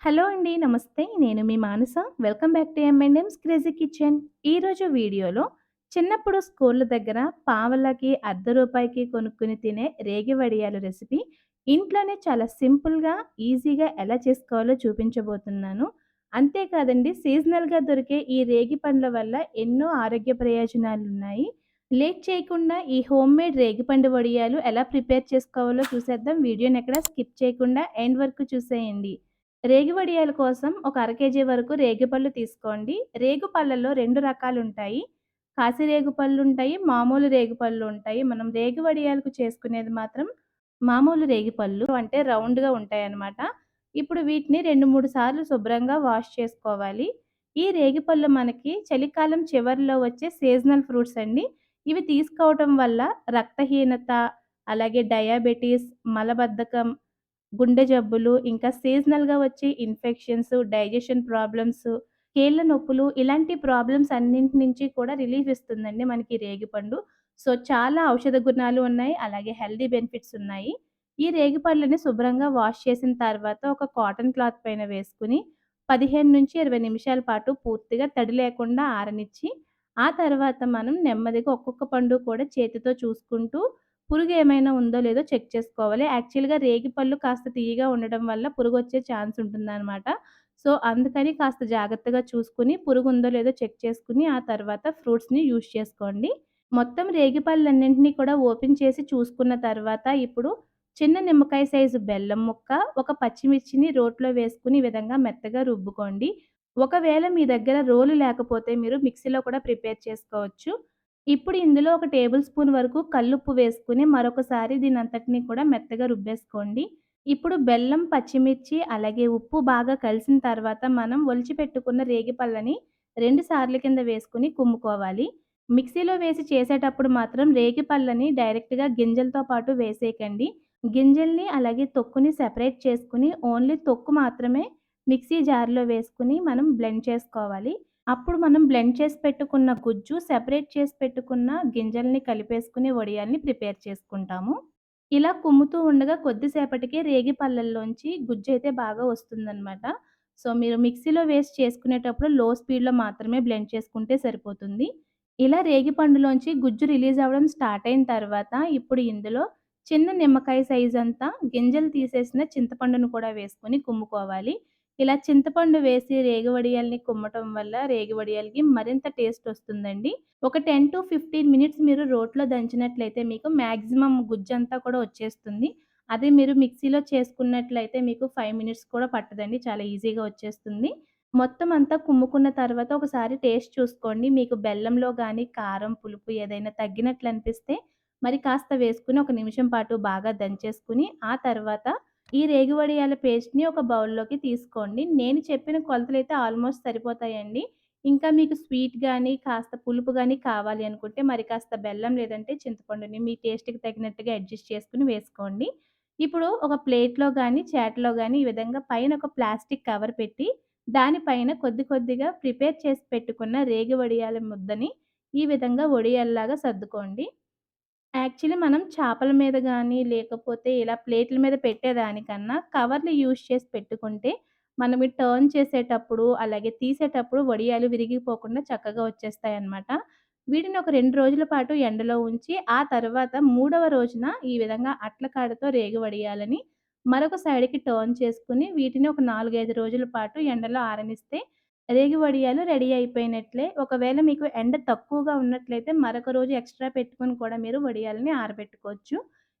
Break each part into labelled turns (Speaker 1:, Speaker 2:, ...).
Speaker 1: Hello అండి. నమస్తే. నేను మీ Manasa. Welcome back to M&M's crazy kitchen. ఈరోజు వీడియోలో చిన్నప్పుడు స్కూల్ దగ్గర పావలాకి, రూపాయికి కొనుక్కొని తినే రేగి వడియాలు రెసిపీ ఇంట్లోనే చాలా సింపుల్‌గా, ఈజీగా ఎలా చేసుకోవాలో చూపించబోతున్నాను. అంతేకాదండి సీజనల్‌గా దొరికే ఈ రేగి పండ్ల వల్ల ఎన్నో ఆరోగ్య ప్రయోజనాలున్నాయి. లేట్ చేయకుండా ఈ హోమ్‌మేడ్ రేగిపండు వడియాలు ఎలా ప్రిపేర్ చేసుకోవాలో చూసేద్దాం. వీడియోనెక్కడ స్కిప్ చేయకుండా ఎండ్ వరకు చూసేయండి. రేగి వడియాల కోసం ఒక అర కేజీ వరకు రేగిపళ్ళు తీసుకోండి. రేగుపళ్ళలో 2 రకాలుంటాయి. కాసి రేగిపళ్ళుంటాయి, మామూలు రేగిపళ్ళుంటాయి. మనం రేగి వడియాలకు చేసుకునేది మాత్రం మామూలు రేగిపళ్ళు అంటే రౌండ్‌గా ఉంటాయన్నమాట. ఇప్పుడు వీటిని 2, 3 సార్లు శుభ్రంగా వాష్ చేసుకోవాలి. ఈ రేగిపళ్ళు మనకి చలికాలం చివర్లో వచ్చే సీజనల్ ఫ్రూట్స్ అండి. ఇవి తీసుకోవటం వల్ల రక్తహీనత, అలాగే డయాబెటిస్, మలబద్ధకం, గుండె జబ్బులు, ఇంకా సీజనల్‌గా వచ్చే ఇన్ఫెక్షన్స్, డైజెషన్ ప్రాబ్లమ్స్, కీళ్ళ నొప్పులు ఇలాంటి ప్రాబ్లమ్స్ అన్నింటి నుంచి కూడా రిలీఫ్ ఇస్తుందండి మనకి రేగిపండు. సో, చాలా ఔషధ గుణాలు ఉన్నాయి. అలాగే హెల్తీ బెనిఫిట్స్ ఉన్నాయి. ఈ రేగిపళ్ళని శుభ్రంగా వాష్ చేసిన తర్వాత ఒక కాటన్ క్లాత్ పైన వేసుకొని 15-20 నిమిషాల పాటు పూర్తిగా తడి లేకుండా ఆరనిచ్చి, ఆ తర్వాత మనం నెమ్మదిగా ఒక్కొక్క పండు కూడా చేతితో చూసుకుంటూ పురుగేమైనా ఉందో లేదో చెక్ చేసుకోవాలి. యాక్చువల్‌గా రేగిపళ్ళు కాస్త తియ్యగా ఉండడం వల్ల పురుగొచ్చే ఛాన్స్ ఉంటుందనమాట. సో, అందుకని కాస్త జాగ్రత్తగా చూసుకొని పురుగుందో లేదో చెక్ చేసుకొని, ఆ తర్వాత ఫ్రూట్స్‌ని యూజ్ చేసుకోండి. మొత్తం రేగిపళ్ళన్నింటినీ కూడా ఓపెన్ చేసి చూసుకున్న తర్వాత ఇప్పుడు చిన్న నిమ్మకాయ సైజు బెల్లం ముక్క, ఒక పచ్చిమిర్చిని రోట్లో వేసుకొని ఈ విధంగా మెత్తగా రుబ్బుకోండి. ఒకవేళ మీ దగ్గర రోలు లేకపోతే మీరు మిక్సీలో కూడా ప్రిపేర్ చేసుకోవచ్చు. ఇప్పుడు ఇందులో ఒక టేబుల్ స్పూన్ వరకు కల్లుప్పు వేసుకొని మరొకసారి దీనంతటిని కూడా మెత్తగా రుబ్బేసుకోండి. ఇప్పుడు బెల్లం, పచ్చిమిర్చి అలాగే ఉప్పు బాగా కలిసిన తర్వాత మనం ఒలిచిపెట్టుకున్న రేగిపళ్ళని 2 సార్ల కింద వేసుకొని కుమ్ముకోవాలి. మిక్సీలో వేసి చేసేటప్పుడు మాత్రం రేగిపళ్ళని డైరెక్ట్‌గా గింజలతో పాటు వేసేయకండి. గింజల్ని అలాగే తొక్కుని సెపరేట్ చేసుకొని ఓన్లీ తొక్కు మాత్రమే మిక్సీ జార్‌లో వేసుకొని మనం బ్లెండ్ చేసుకోవాలి. అప్పుడు మనం బ్లెండ్ చేసి పెట్టుకున్న గుజ్జు, సెపరేట్ చేసి పెట్టుకున్న గింజల్ని కలిపేసుకొని వడియాల్ని ప్రిపేర్ చేసుకుంటాము. ఇలా కుమ్ముతూ ఉండగా కొద్దిసేపటికి రేగి పళ్ళల్లోంచి గుజ్జయితే బాగా వస్తుందనమాట. సో, మీరు మిక్సీలో వేసి చేసుకునేటప్పుడు లో స్పీడ్‌లో మాత్రమే బ్లెండ్ చేసుకుంటే సరిపోతుంది. ఇలా రేగి పండులోంచి గుజ్జు రిలీజ్ అవ్వడం స్టార్ట్ అయిన తర్వాత ఇప్పుడు ఇందులో చిన్న నిమ్మకాయ సైజంతా గింజలు తీసేసిన చింతపండును కూడా వేసుకొని కుమ్ముకోవాలి. ఇలా చింతపండు వేసి రేగి వడియాల్ని కుమ్మటం వల్ల రేగి వడియాలకి మరింత టేస్ట్ వస్తుందండి. ఒక 10-15 మినిట్స్ మీరు రోట్లో దంచినట్లయితే మీకు మాక్సిమం గుజ్జంతా కూడా వచ్చేస్తుంది. అదే మీరు మిక్సీలో చేసుకున్నట్లయితే మీకు 5 మినిట్స్ కూడా పట్టదండి. చాలా ఈజీగా వచ్చేస్తుంది. మొత్తం అంతా కుమ్ముకున్న తర్వాత ఒకసారి టేస్ట్ చూసుకోండి. మీకు బెల్లంలో గానీ, కారం, పులుపు ఏదైనా తగ్గినట్లు అనిపిస్తే మరి కాస్త వేసుకొని ఒక నిమిషం పాటు బాగా దంచేసుకొని, ఆ తర్వాత ఈ రేగి వడియాల పేస్ట్‌ని ఒక బౌల్‌లోకి తీసుకోండి. నేను చెప్పిన కొలతలైతే ఆల్మోస్ట్ సరిపోతాయండి. ఇంకా మీకు స్వీట్ గానీ, కాస్త పులుపు గానీ కావాలి అనుకుంటే మరి కాస్త బెల్లం లేదంటే చింతపండుని మీ టేస్ట్‌కి తగినట్టుగా అడ్జస్ట్ చేసుకొని వేసుకోండి. ఇప్పుడు ఒక ప్లేట్‌లో గానీ, చాటలో గానీ ఈ విధంగా పైన ఒక ప్లాస్టిక్ కవర్ పెట్టి, దానిపైన కొద్ది కొద్దిగా ప్రిపేర్ చేసి పెట్టుకున్న రేగి వడియాల ముద్దని ఈ విధంగా వడియాల్లాగా సర్దుకోండి. యాక్చువల్లీ మనం చేపల మీద గానీ, లేకపోతే ఇలా ప్లేట్‌ల మీద పెట్టేదానికన్నా కవర్లు యూజ్ చేసి పెట్టుకుంటే, మనం ఈ టర్న్ చేసేటప్పుడు, అలాగే తీసేటప్పుడు వడియాలు విరిగిపోకుండా చక్కగా వచ్చేస్తాయన్నమాట. వీటిని ఒక 2 రోజుల పాటు ఎండలో ఉంచి, ఆ తర్వాత మూడవ రోజున ఈ విధంగా అట్ల కాడతో రేగి వడియాలని మరొక సైడ్‌కి టర్న్ చేసుకొని, వీటిని ఒక 4, 5 రోజుల పాటు ఎండలో ఆరనిస్తే రేగి వడియాలు రెడీ అయిపోయినట్లే. ఒకవేళ మీకు ఎండ తక్కువగా ఉన్నట్లయితే మరొక రోజు ఎక్స్‌ట్రా పెట్టుకొని కూడా మీరు వడియాలని ఆరబెట్టుకోవచ్చు.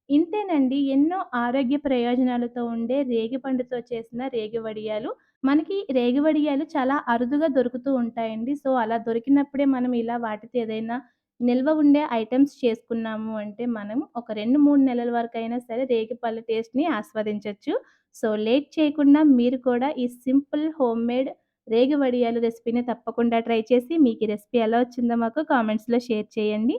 Speaker 1: ఇంతేనండి ఎన్నో ఆరోగ్య ప్రయోజనాలతో ఉండే రేగి పండుతో చేసిన రేగి వడియాలు. మనకి రేగి వడియాలు చాలా అరుదుగా దొరుకుతూ ఉంటాయండి. సో, అలా దొరికినప్పుడే మనం ఇలా వాటితో ఏదైనా నిల్వ ఉండే ఐటెమ్స్ చేసుకున్నాము అంటే మనం ఒక 2, 3 నెలల వరకైనా సరే రేగి పళ్ళ టేస్ట్‌ని ఆస్వాదించొచ్చు. సో, లేట్ చేయకుండా మీరు కూడా ఈ సింపుల్ హోమ్‌మేడ్ రేగి వడియాలు రెసిపీని తప్పకుండా ట్రై చేసి మీకు ఈ రెసిపీ ఎలా వచ్చిందో మాకు కామెంట్స్‌లో షేర్ చేయండి.